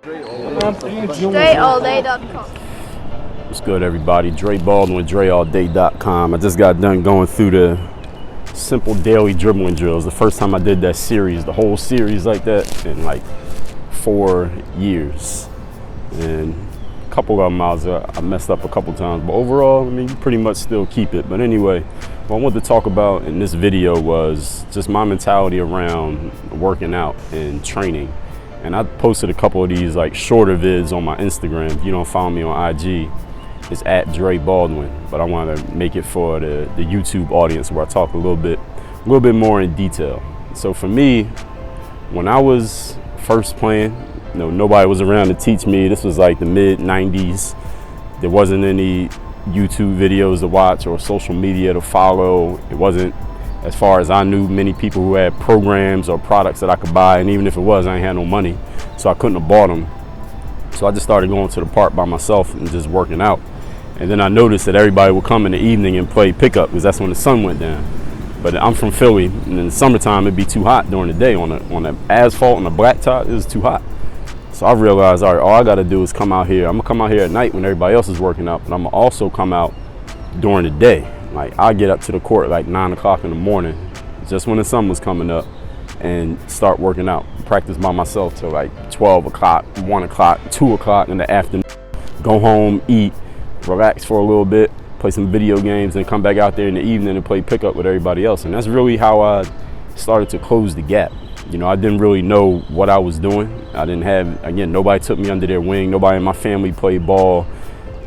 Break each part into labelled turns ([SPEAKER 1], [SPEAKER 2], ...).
[SPEAKER 1] DreAllDay.com.
[SPEAKER 2] What's good, everybody? Dre Baldwin, DreAllDay.com. I just got done going through the simple daily dribbling drills. The first time I did that series, the whole series like that, in like 4 years. And a couple of them I messed up a couple times, but overall, I mean, you pretty much still keep it. But anyway, what I wanted to talk about in this video was just my mentality around working out and training. And I posted a couple of these like shorter vids on my Instagram. If you don't follow me on IG, it's at Dre Baldwin. But I want to make it for the YouTube audience where I talk a little bit more in detail. So for me, when I was first playing, nobody was around to teach me. This was like the mid-90s. There wasn't any YouTube videos to watch or social media to follow. It wasn't, as far as I knew, many people who had programs or products that I could buy, and even if it was, I ain't had no money, so I couldn't have bought them. So I just started going to the park by myself and just working out. And then I noticed that everybody would come in the evening and play pickup because that's when the sun went down. But I'm from Philly, and in the summertime it'd be too hot during the day on the asphalt and the blacktop. It was too hot. So I realized, all right, all I got to do is come out here. I'm gonna come out here at night when everybody else is working out, but I'm gonna also come out during the day. Like, I get up to the court like 9 o'clock in the morning, just when the sun was coming up, and start working out. Practice by myself till like 12 o'clock, 1 o'clock, 2 o'clock in the afternoon. Go home, eat, relax for a little bit, play some video games, and come back out there in the evening and play pickup with everybody else. And that's really how I started to close the gap. I didn't really know what I was doing. I didn't have, again, nobody took me under their wing. Nobody in my family played ball.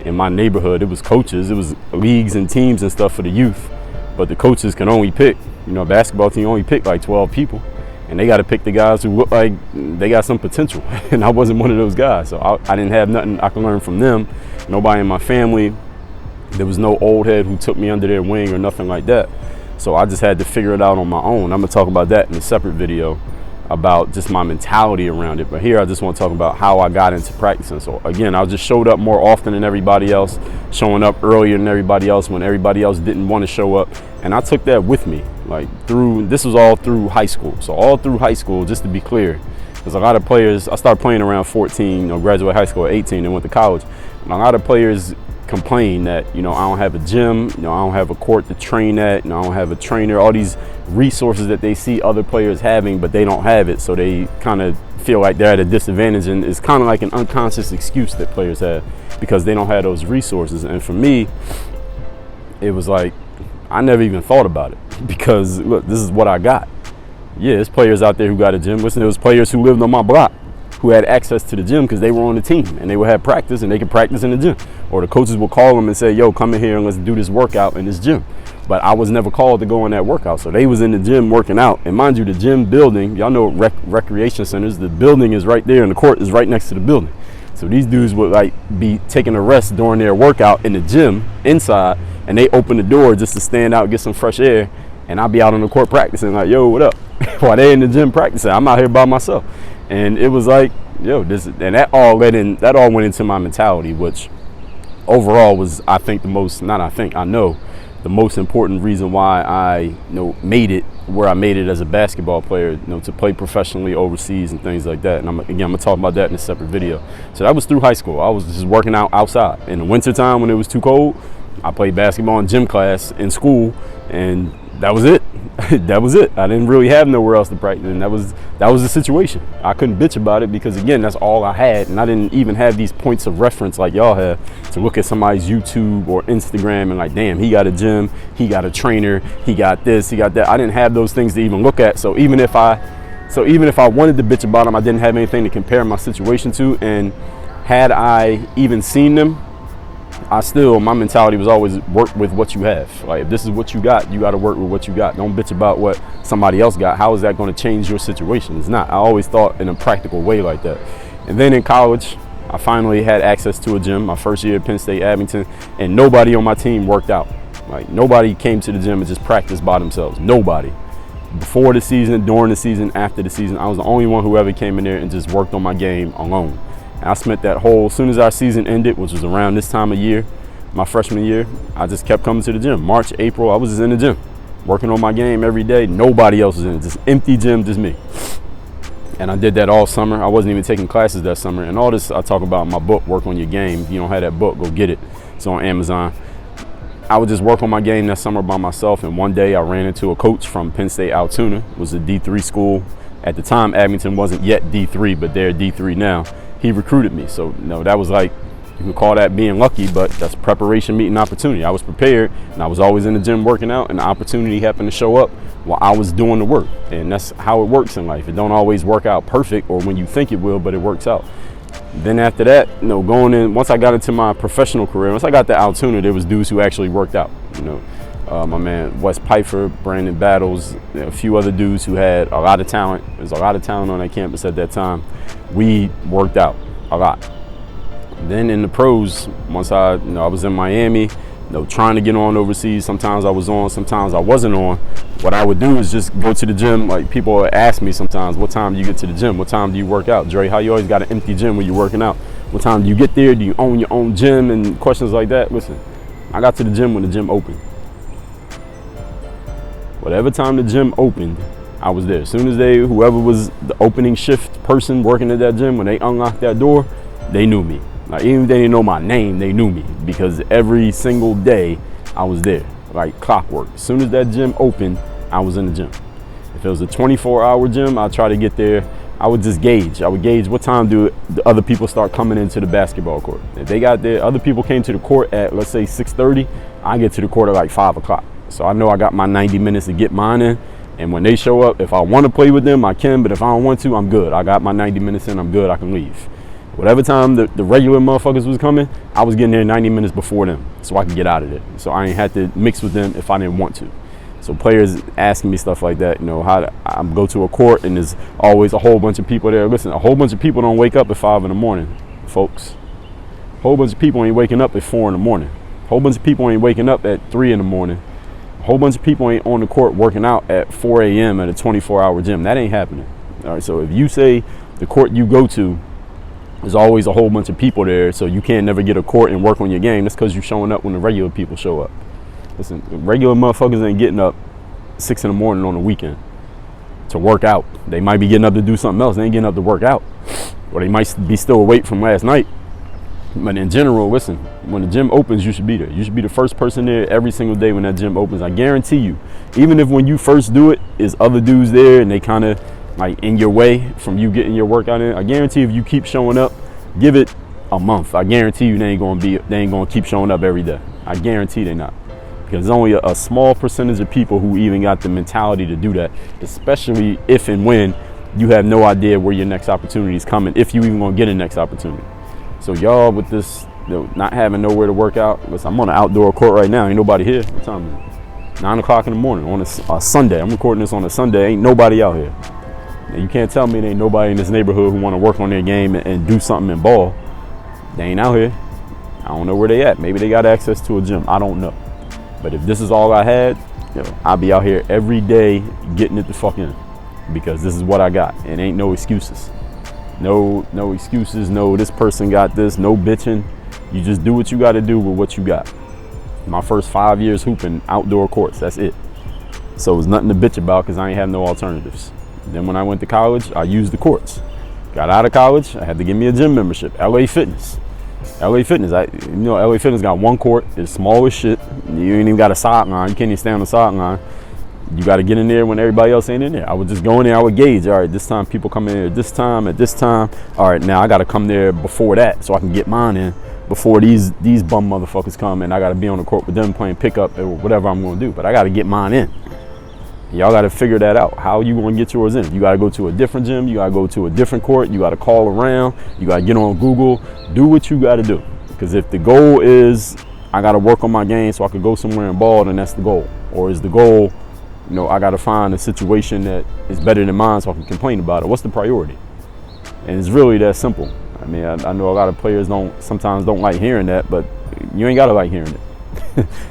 [SPEAKER 2] In my neighborhood, it was coaches, it was leagues and teams and stuff for the youth, but the coaches can only pick, basketball team only pick like 12 people, and they got to pick the guys who look like they got some potential, and I wasn't one of those guys, so I didn't have nothing I could learn from them. Nobody in my family, there was no old head who took me under their wing or nothing like that, so I just had to figure it out on my own. I'm gonna talk about that in a separate video, about just my mentality around it. But here I just want to talk about how I got into practicing. So again, I just showed up more often than everybody else, showing up earlier than everybody else when everybody else didn't want to show up. And I took that with me, like this was all through high school. So all through high school, just to be clear, there's a lot of players, I started playing around 14, graduated high school at 18 and went to college. And a lot of players complain that, I don't have a gym, I don't have a court to train at, I don't have a trainer, all these resources that they see other players having, but they don't have it. So they kind of feel like they're at a disadvantage, and it's kind of like an unconscious excuse that players have because they don't have those resources. And for me, it was like, I never even thought about it because look, this is what I got. Yeah, there's players out there who got a gym. Listen, there was players who lived on my block who had access to the gym because they were on the team and they would have practice and they could practice in the gym. Or the coaches would call them and say, yo, come in here and let's do this workout in this gym. But I was never called to go in that workout. So they was in the gym working out. And mind you, the gym building, y'all know recreation centers, the building is right there and the court is right next to the building. So these dudes would like be taking a rest during their workout in the gym inside, and they open the door just to stand out, get some fresh air. And I'd be out on the court practicing like, yo, what up? While they in the gym practicing, I'm out here by myself. And it was like, yo, that all went into my mentality, which overall was, I know the most important reason why I made it where I made it as a basketball player, to play professionally overseas and things like that. And I'm gonna talk about that in a separate video. So that was through high school. I was just working out outside. In the wintertime when it was too cold, I played basketball in gym class in school, and that was it. That was it. I didn't really have nowhere else to practice, and that was the situation. I couldn't bitch about it because, again, that's all I had, and I didn't even have these points of reference like y'all have to look at somebody's YouTube or Instagram and like, damn, he got a gym, he got a trainer, he got this, he got that. I didn't have those things to even look at. So even if I wanted to bitch about them, I didn't have anything to compare my situation to. And had I even seen them, my mentality was always work with what you have. Like, if this is what you got to work with what you got. Don't bitch about what somebody else got. How is that going to change your situation? It's not. I always thought in a practical way like that. And then in college, I finally had access to a gym my first year at Penn State Abington, and nobody on my team worked out. Like, nobody came to the gym and just practiced by themselves. Nobody. Before the season, during the season, after the season, I was the only one who ever came in there and just worked on my game alone. I spent that whole, as soon as our season ended, which was around this time of year, my freshman year, I just kept coming to the gym. March, April, I was just in the gym, working on my game every day. Nobody else was in it, just empty gym, just me. And I did that all summer. I wasn't even taking classes that summer. And all this I talk about in my book, Work on Your Game. If you don't have that book, go get it. It's on Amazon. I would just work on my game that summer by myself. And one day I ran into a coach from Penn State Altoona. It was a D3 school. At the time, Abington wasn't yet D3, but they're D3 now. He recruited me. So, that was like, you could call that being lucky, but that's preparation meeting opportunity. I was prepared, and I was always in the gym working out, and the opportunity happened to show up while I was doing the work. And that's how it works in life. It don't always work out perfect or when you think it will, but it works out. Then after that, going in, once I got into my professional career, once I got to Altoona, there was dudes who actually worked out. My man Wes Pfeiffer, Brandon Battles, a few other dudes who had a lot of talent. There's a lot of talent on that campus at that time. We worked out a lot. Then in the pros, once I was in Miami, trying to get on overseas. Sometimes I was on, sometimes I wasn't on. What I would do is just go to the gym. Like, people would ask me sometimes, what time do you get to the gym? What time do you work out? Dre, how you always got an empty gym when you're working out? What time do you get there? Do you own your own gym? And questions like that. Listen, I got to the gym when the gym opened. Whatever time the gym opened, I was there. As soon as whoever was the opening shift person working at that gym, when they unlocked that door, they knew me. Like, even if they didn't know my name, they knew me, because every single day I was there, like clockwork. As soon as that gym opened, I was in the gym. If it was a 24-hour gym, I'd try to get there. I would just gauge. I would gauge what time do the other people start coming into the basketball court. If they got there, other people came to the court at, let's say, 6:30, I get to the court at like 5 o'clock. So I know I got my 90 minutes to get mine in. And when they show up, if I want to play with them, I can. But if I don't want to, I'm good. I got my 90 minutes in, I'm good, I can leave. Whatever time the regular motherfuckers was coming, I was getting there 90 minutes before them so I could get out of there. So I ain't had to mix with them if I didn't want to. So players asking me stuff like that, how I go to a court and there's always a whole bunch of people there. Listen, a whole bunch of people don't wake up at 5 in the morning, folks. A whole bunch of people ain't waking up at 4 in the morning. A whole bunch of people ain't waking up at 3 in the morning. A whole bunch of people ain't on the court working out at 4 a.m. at a 24-hour gym. That ain't happening. All right, so if you say the court you go to, there's always a whole bunch of people there, so you can't never get a court and work on your game, that's because you're showing up when the regular people show up. Listen, regular motherfuckers ain't getting up 6 in the morning on the weekend to work out. They might be getting up to do something else. They ain't getting up to work out. Or they might be still awake from last night. But in general, listen, when the gym opens, you should be there. You should be the first person there every single day when that gym opens. I guarantee you, even if when you first do it, is other dudes there and they kind of like in your way from you getting your workout in, I guarantee if you keep showing up, give it a month, I guarantee you they ain't gonna keep showing up every day. I guarantee they not. Because there's only a small percentage of people who even got the mentality to do that, especially if and when you have no idea where your next opportunity is coming, if you even gonna get a next opportunity. So y'all with this, not having nowhere to work out, listen, I'm on an outdoor court right now, ain't nobody here. What time is it? 9 o'clock in the morning on a Sunday. I'm recording this on a Sunday, ain't nobody out here. You can't tell me there ain't nobody in this neighborhood who want to work on their game and do something in ball. They ain't out here. I don't know where they at. Maybe they got access to a gym. I don't know. But if this is all I had, I'll be out here every day getting it the fuck in, because this is what I got. And ain't no excuses. No excuses. No, this person got this. No bitching. You just do what you got to do with what you got. My first 5 years hooping outdoor courts. That's it. So it's nothing to bitch about because I ain't have no alternatives. Then when I went to college, I used the courts. Got out of college, I had to give me a gym membership. LA Fitness. LA Fitness, LA Fitness got one court. It's small as shit. You ain't even got a sideline. You can't even stand on the sideline. You got to get in there when everybody else ain't in there. I would just go in there, I would gauge. All right, this time people come in at this time. All right, now I got to come there before that so I can get mine in before these bum motherfuckers come, and I got to be on the court with them playing pickup or whatever I'm going to do. But I got to get mine in. Y'all got to figure that out. How you going to get yours in? You got to go to a different gym. You got to go to a different court. You got to call around. You got to get on Google. Do what you got to do. Because if the goal is I got to work on my game so I could go somewhere and ball, then that's the goal. Or is the goal, I got to find a situation that is better than mine so I can complain about it? What's the priority? And it's really that simple. I mean, I know a lot of players sometimes don't like hearing that, but you ain't got to like hearing it.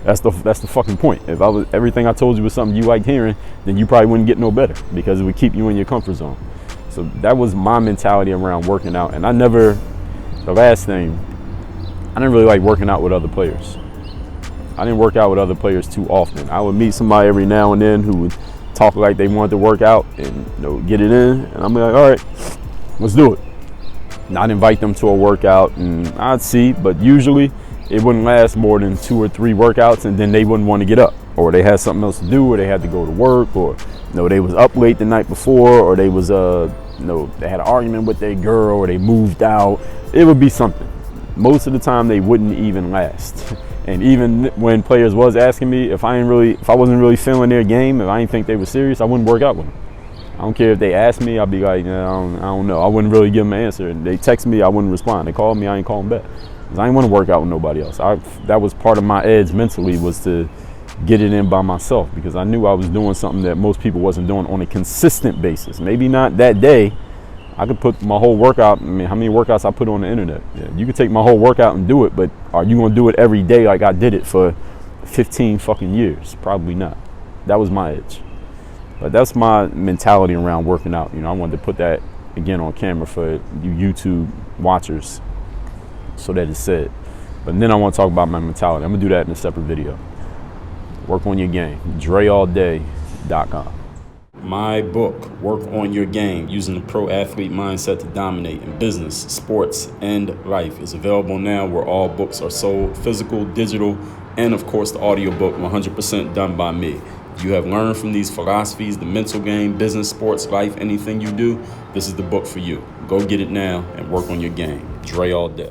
[SPEAKER 2] That's the fucking point. If everything I told you was something you liked hearing, then you probably wouldn't get no better, because it would keep you in your comfort zone. So that was my mentality around working out. And the last thing, I didn't really like working out with other players. I didn't work out with other players too often. I would meet somebody every now and then who would talk like they wanted to work out and get it in, and I'm like, all right, let's do it. Not invite them to a workout, and I'd see, but usually it wouldn't last more than 2 or 3 workouts, and then they wouldn't want to get up, or they had something else to do, or they had to go to work, or they was up late the night before, or they was they had an argument with their girl, or they moved out. It would be something. Most of the time they wouldn't even last. And even when players was asking me if I wasn't really feeling their game, if I didn't think they were serious, I wouldn't work out with them. I don't care if they asked me, I'd be like, I don't know. I wouldn't really give them an answer. And they text me, I wouldn't respond. They called me, I ain't calling back. Because I didn't want to work out with nobody else. That was part of my edge mentally, was to get it in by myself, because I knew I was doing something that most people wasn't doing on a consistent basis. Maybe not that day. I could put my whole workout, how many workouts I put on the internet? Yeah, you could take my whole workout and do it, but are you gonna do it every day like I did it for 15 fucking years? Probably not. That was my edge. But that's my mentality around working out. I wanted to put that again on camera for you YouTube watchers so that it's said. But then I want to talk about my mentality. I'm gonna do that in a separate video. Work on your game. DreAllDay.com. My book, Work on Your Game, Using the Pro Athlete Mindset to Dominate in Business, Sports, and Life, is available now where all books are sold, physical, digital, and of course the audiobook, 100% done by me. If you have learned from these philosophies, the mental game, business, sports, life, anything you do, this is the book for you. Go get it now and work on your game. Dre all day.